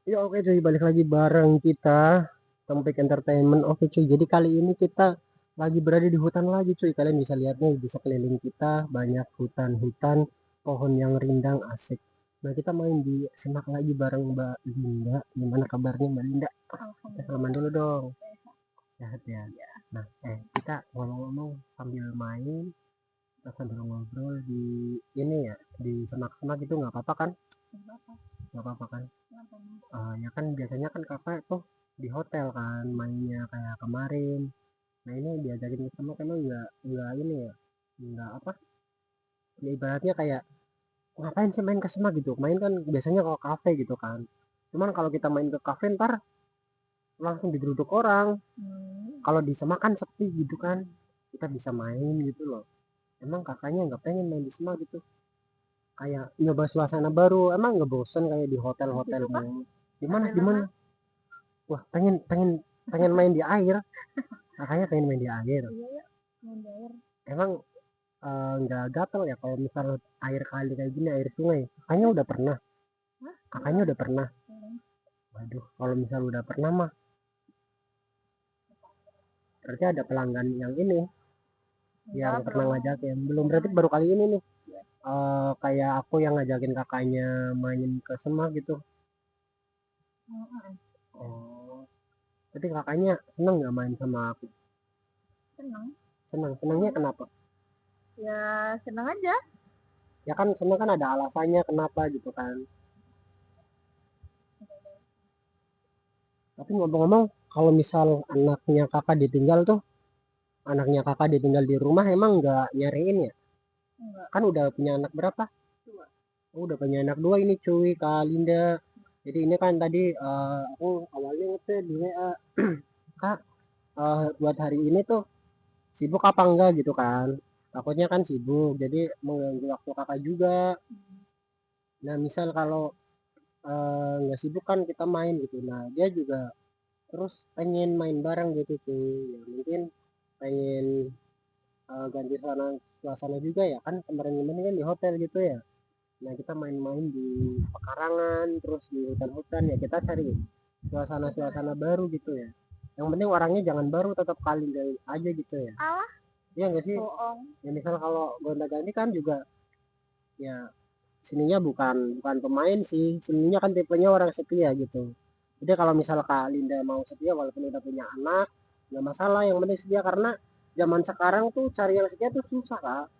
Ya oke cuy, balik lagi bareng kita Topik Entertainment. Oke cuy, jadi kali ini kita lagi berada di hutan lagi cuy. Kalian bisa lihat nih di sekeliling kita banyak hutan-hutan, pohon yang rindang asik. Nah kita main di semak lagi bareng Mbak Linda. Gimana kabarnya Mbak Linda? Kita salaman dulu dong. Sehat ya. Nah kita ngomong-ngomong sambil main, kita sambil ngobrol di ini ya, di semak-semak itu nggak apa-apa kan? Nggak apa-apa kan? Ya kan biasanya kan kakak tuh di hotel kan mainnya kayak kemarin. Nah ini diajakin ke sama kan nggak ini ya, nggak apa ya, ibaratnya kayak ngapain sih main ke semak gitu, main kan biasanya kalau kafe gitu kan, cuman kalau kita main ke kafe ntar langsung digeruduk orang. Kalau di semak kan sepi gitu kan, kita bisa main gitu loh. Emang kakaknya nggak pengen main di semak gitu, kayak nyoba suasana baru, emang nggak bosen kayak di hotel-hotel mulu. Gimana? Wah, pengen pengen pengen main di air. Kakaknya pengen main di air. Emang nggak gatel ya kalau misal air kali kayak gini, air sungai? Kakaknya udah pernah. Waduh, kalau misal udah pernah mah berarti ada pelanggan yang ini, yang pernah ngajakin. Belum, berarti baru kali ini nih. Kayak aku yang ngajakin kakaknya main ke Semak gitu. Oh, berarti kakaknya seneng nggak main sama aku? Senengnya kenapa? Ya senang aja. Ya kan seneng kan ada alasannya kenapa gitu kan. Tapi ngomong-ngomong, kalau misal anaknya kakak ditinggal di rumah, emang nggak nyariin ya? Enggak. Kan udah punya anak berapa? Dua. Oh, udah punya anak dua ini cuy, Kak Linda. Jadi ini kan tadi aku awalnya nge di WA, Kak, buat hari ini tuh sibuk apa enggak gitu kan? Takutnya kan sibuk, jadi mengganggu waktu kakak juga. Nah, misal kalau nggak sibuk kan kita main gitu. Nah, dia juga terus pengen main bareng gitu tuh. Ya mungkin pengen ganti suasana juga ya kan, kemarin-kemarin kan di hotel gitu ya. Nah kita main-main di pekarangan terus di hutan-hutan ya, kita cari suasana-suasana baru gitu ya. Yang penting orangnya jangan baru, tetap kali aja gitu ya. Alah, Iya nggak sih? bohong. Ya misal kalau gonta-ganti kan juga ya, sininya bukan bukan pemain sih, sininya kan tipenya orang setia gitu. Jadi kalau misal Kak Linda mau setia walaupun udah punya anak, nggak masalah, yang penting setia, karena zaman sekarang tuh cari yang setia tuh susah Kak.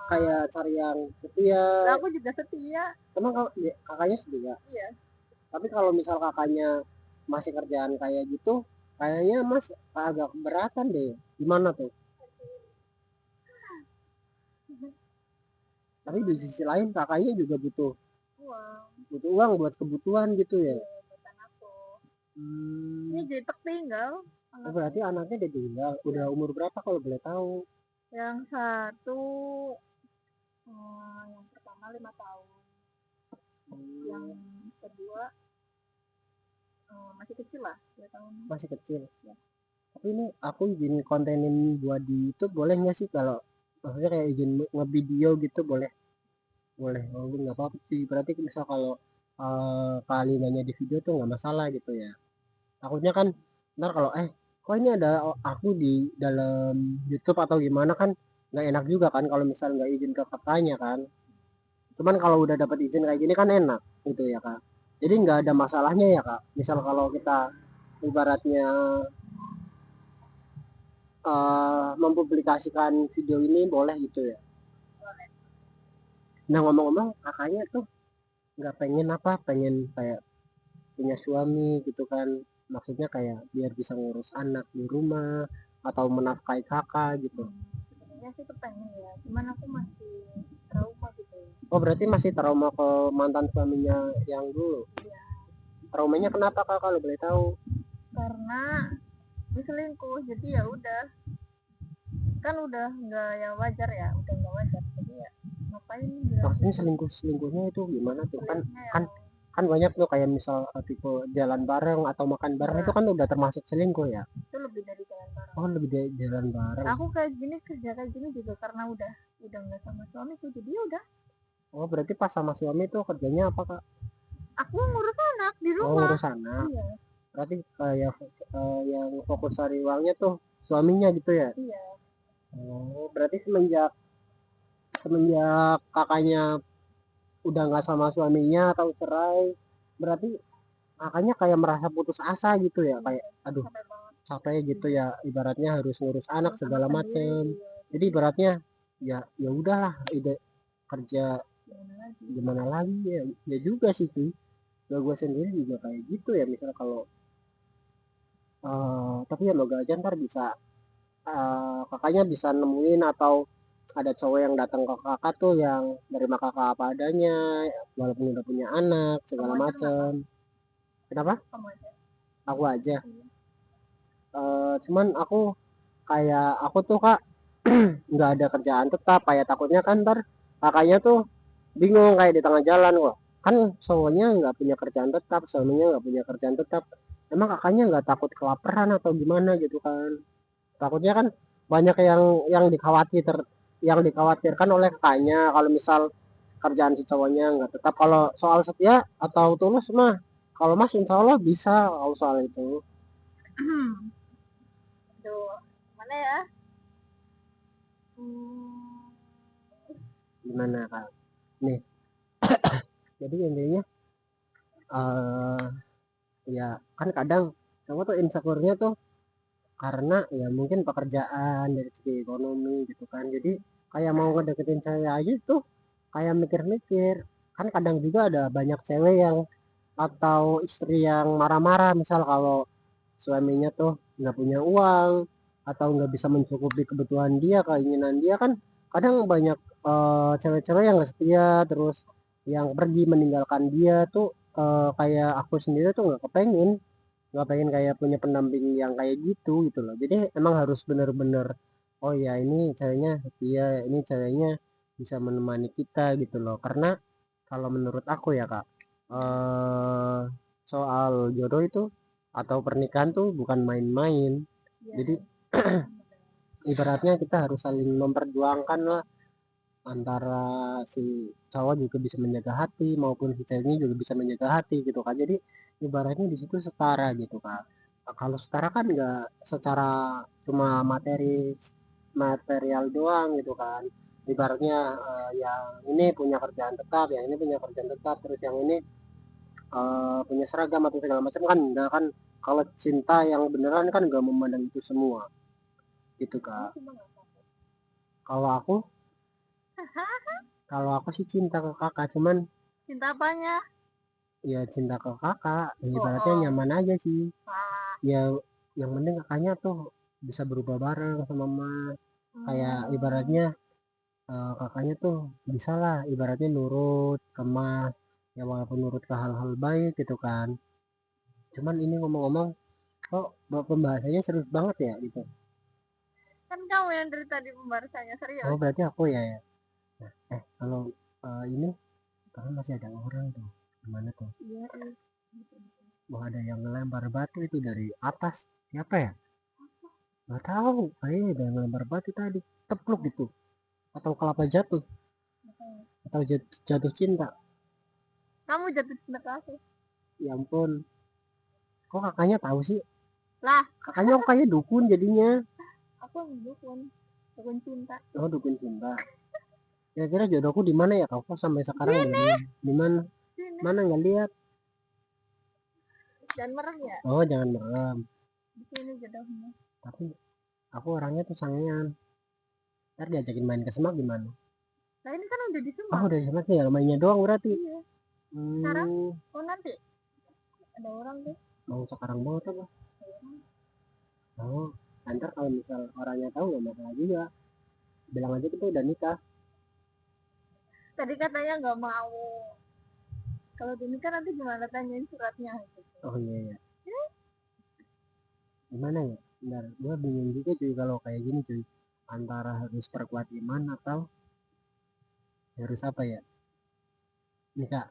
Kayak cari yang setia. Lah aku juga setia. Emang kakaknya setia? Iya. Tapi kalau misal kakaknya masih kerjaan kayak gitu, kayaknya mas agak keberatan deh. Gimana tuh? Tapi di sisi lain kakaknya juga butuh Uang. butuh uang buat kebutuhan gitu ya. Iya, bukan aku. Ini Hmm. jadi tertinggal. Oh, berarti anaknya udah tinggal. Udah umur berapa kalau boleh tahu? Yang satu, yang pertama 5 tahun. Yang Hmm, kedua masih kecil lah, 2 tahun. masih kecil. Ya. Tapi ini aku izin kontenin buat di YouTube boleh nggak sih, kalau maksudnya kayak izin ngevideo gitu, boleh? Boleh. Oh, nggak apa-apa sih. Berarti misal kalau kali nanya di video tuh nggak masalah gitu ya. Takutnya kan ntar kalau kok ini ada aku di dalam YouTube atau gimana kan, nggak enak juga kan kalau misal nggak izin ke kakaknya kan. Cuman kalau udah dapat izin kayak gini kan enak gitu ya kak. Jadi nggak ada masalahnya ya kak, misal kalau kita ibaratnya mempublikasikan video ini boleh gitu ya. Nah ngomong-ngomong, kakaknya tuh nggak pengen apa, pengen kayak punya suami gitu kan, maksudnya kayak biar bisa ngurus anak di rumah atau menafkahi kakak gitu. Sebenarnya sih kepengen ya, cuman aku masih trauma gitu. Oh berarti masih trauma ke mantan suaminya yang dulu. Iya. Traumanya kenapa kak kalau boleh tahu? Karena diselingkuh, jadi ya udah, kan udah nggak yang wajar ya, udah nggak wajar, jadi ya ngapain bilang Maksudnya selingkuhnya itu gimana tuh kan? selingkuhnya kan yang kan banyak tuh kayak misal tipe jalan bareng atau makan bareng, itu enggak, kan udah termasuk selingkuh ya. itu lebih dari jalan bareng. Oh lebih dari jalan bareng. Aku kayak gini, kerja kayak gini juga karena udah nggak sama suamiku, jadi ya udah Oh berarti pas sama suami tuh kerjanya apa kak? aku ngurus anak di Oh, rumah. ngurus anak. Iya, Berarti kayak yang fokus cari uangnya tuh suaminya gitu ya. iya. Oh, berarti semenjak semenjak kakaknya udah nggak sama suaminya atau cerai, berarti kakaknya kayak merasa putus asa gitu ya, kayak aduh Capek banget. capek gitu ya, ibaratnya harus ngurus anak Ngurus segala anak sendiri. macem. Iya. Jadi ibaratnya ya udahlah, ide kerja Gimana lagi? gimana lagi ya, ya juga sih cuy. Gue sendiri juga kayak gitu ya, misal kalau tapi ya moga aja ntar bisa kakaknya bisa nemuin atau ada cowok yang datang ke kakak tuh yang nerima kakak apa adanya walaupun udah punya anak Kamu segala aja kenapa? macem. Kenapa? Kamu aja. Aku aja. Iya. Cuman aku kayak aku tuh kak nggak ada kerjaan tetap, kayak takutnya kan ntar kakaknya tuh bingung kayak di tengah jalan, wah kan cowoknya nggak punya kerjaan tetap, suaminya nggak punya kerjaan tetap, emang kakaknya nggak takut kelaparan atau gimana gitu kan. Takutnya kan banyak yang dikhawatirkan oleh kakaknya kalau misal kerjaan si cowoknya nggak tetap. Kalau soal setia atau tulus mah, kalau mas insya Allah bisa kalau soal itu. Aduh, mana ya? Hmm, Gimana kak nih, jadi intinya eh ya kan kadang cowok tuh insecure-nya tuh karena ya mungkin pekerjaan dari segi ekonomi gitu kan, jadi kayak mau ngedeketin cewek aja tuh kayak mikir-mikir. Kan kadang juga ada banyak cewek yang atau istri yang marah-marah misal kalau suaminya tuh nggak punya uang atau nggak bisa mencukupi kebutuhan dia, keinginan dia kan. Kadang banyak cewek-cewek yang nggak setia terus yang pergi meninggalkan dia tuh, kayak aku sendiri tuh nggak pengen kayak punya pendamping yang kayak gitu loh. Jadi emang harus bener-bener oh ya ini ceweknya setia, ini ceweknya bisa menemani kita gitu loh. Karena kalau menurut aku ya kak, eh soal jodoh itu atau pernikahan tuh bukan main-main. iya. Jadi ibaratnya kita harus saling memperjuangkan lah, antara si cowok juga bisa menjaga hati maupun si ceweknya juga bisa menjaga hati gitu kan. Jadi ibaratnya di situ setara gitu kan. Nah, kalau setara kan nggak secara cuma material doang gitu kan. Ibaratnya yang ini punya kerjaan tetap, yang ini punya kerjaan tetap, terus yang ini punya seragam atau segala macam kan enggak kan. Kalau cinta yang beneran kan nggak memandang itu semua gitu Kamu kak. cuma nggak apa. Kalau aku kalau aku sih cinta ke kakak, cuman Cinta apanya? ya cinta ke kakak ya Oh, ibaratnya oh. nyaman aja sih. Ah, Ya yang penting kakaknya tuh bisa berubah bareng sama mas, kayak ibaratnya kakaknya tuh bisa lah ibaratnya nurut ke mas, ya walaupun nurut ke hal-hal baik gitu kan. Cuman ini ngomong-ngomong kok pembahasannya serius banget ya gitu. kan kamu yang dari tadi pembahasannya Oh serius. berarti aku ya, ya. Kalau ini kan masih ada orang tuh, gimana tuh, Iya, iya. mau ada yang ngelempar batu itu dari atas, siapa ya, nggak tahu, kayaknya ada yang ngelempar batu tadi, tepluk gitu, atau kelapa jatuh, atau jatuh cinta. Kamu jatuh cinta ke aku. Ya ampun, kok kakaknya tahu sih? Lah, Kakaknya kok kayak dukun jadinya. aku yang dukun. Dukun cinta. Oh dukun cinta. Kira-kira jodohku di mana ya, kau sampai sekarang belum, Sini, di mana, sini. mana nggak lihat. Jangan merem ya. Oh jangan merem, Di sini jodohnya. tapi aku orangnya tuh sangean, ntar diajakin main ke Semak gimana? Nah ini kan udah di Oh Semak. udah Semak tinggal mainnya doang berarti. Iya. Sekarang, Hmm, oh nanti ada orang tuh. mau sekarang banget apa? Oh, ntar kalau misal orangnya tahu nggak masalah juga, bilang aja kita udah nikah. Tadi katanya nggak mau. Kalau ini kan nanti gimana tanyain suratnya gitu. Oh iya ya, gimana ya, bentar gue bingung juga cuy kalau kayak gini cuy, antara harus perkuat iman atau harus apa ya. Nih kak,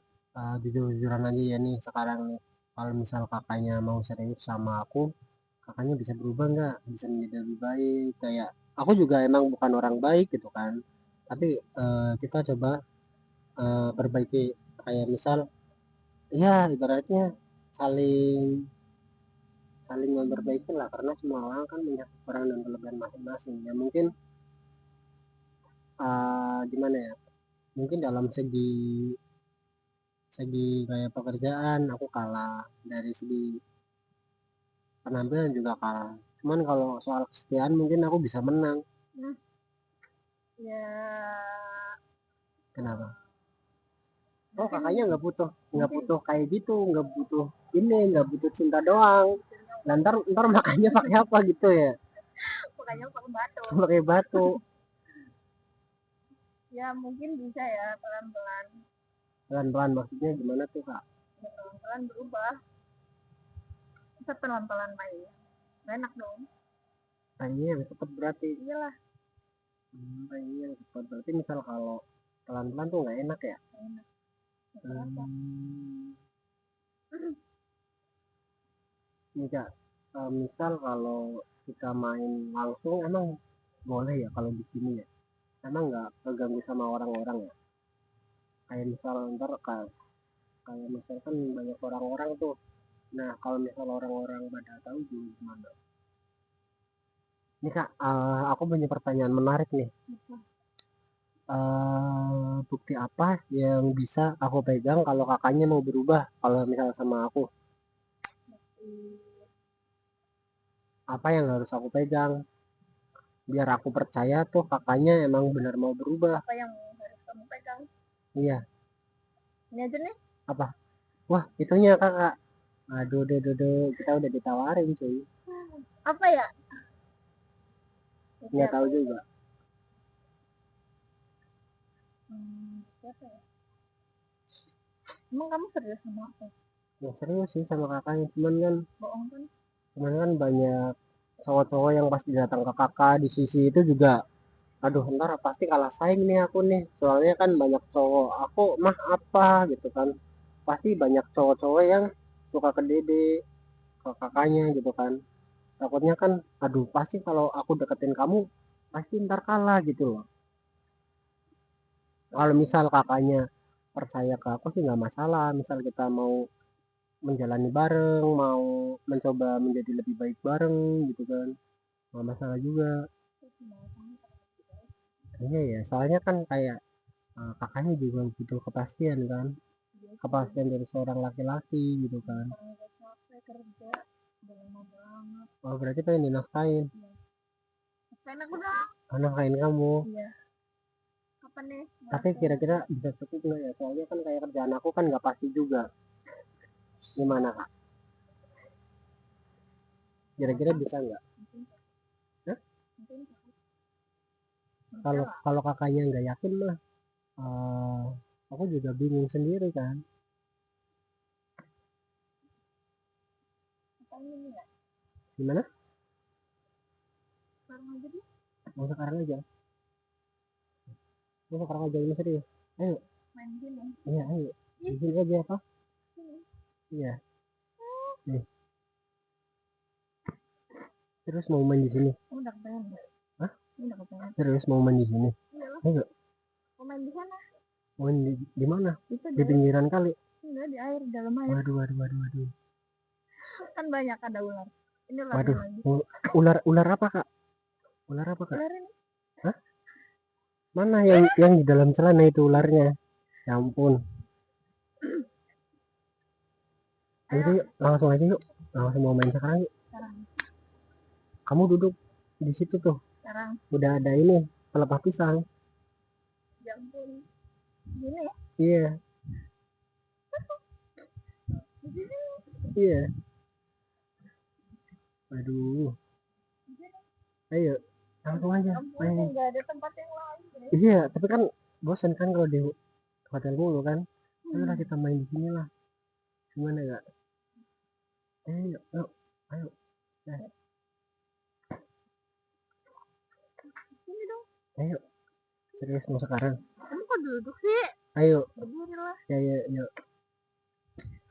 jujur-jujuran aja ya nih sekarang nih, kalau misal kakaknya mau serius sama aku, kakaknya bisa berubah nggak, bisa menjadi lebih baik. Kayak aku juga emang bukan orang baik gitu kan, tapi kita coba perbaiki. Kayak misal ya ibaratnya saling saling memperbaiki lah, karena semua orang kan punya kekurangan dan kelebihan masing-masing ya. Mungkin gimana ya, mungkin dalam segi segi kayak pekerjaan aku kalah, dari segi penampilan juga kalah, cuman kalau soal kesetiaan mungkin aku bisa menang. Ya Kenapa? Oh, mungkin kakaknya nggak butuh kayak gitu, nggak butuh ini, nggak butuh cinta doang. Dan ntar makannya pakai apa gitu ya? makanya pakai batu. Pakai batu. Ya mungkin bisa ya pelan-pelan. Pelan-pelan maksudnya gimana tuh kak? Ya, pelan-pelan berubah. Bisa pelan-pelan main. Enak dong. Pengennya yang cepet berarti. Iyalah. Pengennya yang cepet berarti, misal kalau pelan-pelan tuh nggak enak ya? Enak. Ini kak, misal kalau kita main langsung emang boleh ya kalau di sini ya? Emang nggak terganggu sama orang-orang ya? Kayak misal ntar kayak misalkan banyak orang-orang tuh. Nah, kalau misal orang-orang pada tahu juga gimana? Ini kak, aku punya pertanyaan menarik nih. Bukti apa yang bisa aku pegang kalau kakaknya mau berubah kalau misal sama aku? Apa yang harus aku pegang biar aku percaya tuh kakaknya emang benar mau berubah? Apa yang harus kamu pegang? Iya. Ini aja nih. Apa? Wah, itunya kakak. Aduh, kita udah ditawarin cuy. Apa ya? Nggak tahu juga. Siapa ya? Emang kamu serius sama aku? Ya serius sih sama kakaknya, Bohong kan? cuman kan banyak cowok-cowok yang pasti datang ke kakak di sisi itu juga. Aduh, ntar pasti kalah saing nih aku nih, soalnya kan banyak cowok, aku mah apa gitu kan, pasti banyak cowok-cowok yang suka ke dede, ke kakaknya gitu kan. Takutnya kan, aduh pasti kalau aku deketin kamu pasti ntar kalah gitu loh. Kalau misal kakaknya percaya ke aku sih nggak masalah, misal kita mau menjalani bareng, mau mencoba menjadi lebih baik bareng gitu kan, nggak masalah juga. Iya ya, soalnya kan kayak kakaknya juga butuh kepastian kan, kepastian dari seorang laki-laki gitu kan. Kerja udah lama banget. Oh, berarti pengen dinafkain. Pengen aku dong. Nafkain kamu. Iya. Apa nih? Tapi kira-kira bisa cukup nggak ya? Soalnya kan kayak kerjaan aku kan nggak pasti juga. Gimana kak? Kira-kira bisa nggak? Hah? Kalau kalau kakaknya nggak yakin mah, aku juga bingung sendiri kan. Gimana? Mau sekarang aja. Mau sekarang aja, ini serius. Ayo. Main gini. Iya, ayo. Di sini aja apa? Iya. Nih. Terus mau main di sini? Udah kepengen. Hah? Udah kepengen. Terus mau main di sini? Ayo. Mau main di sana? Mau di mana? Itu di pinggiran kali. Enggak, di air, di dalam air. Waduh. Kan banyak ada ular. Ini Waduh, lagi. ular apa kak? Ular apa kak? Ular ini. Hah? Mana yang di dalam celana itu ularnya? Ya ampun. Ayo yuk, langsung aja yuk. Langsung mau main sekarang yuk. Sekarang. Kamu duduk di situ tuh. Sekarang. Udah ada ini, pelepah pisang. Ya ampun. Gini ya? Iya. Iya. Aduh. Ayo, langsung aja main. Nggak ada tempat yang lain. Iya, tapi kan bosan kan kalau di hotel mulu kan. Ayolah kita main di sini lah. Gimana ya? Ayo, ayo. Sini dong. Ayo. Serius mau sekarang? Kamu kok duduk sih? Ayo. Berdiri lah. Ya, yuk.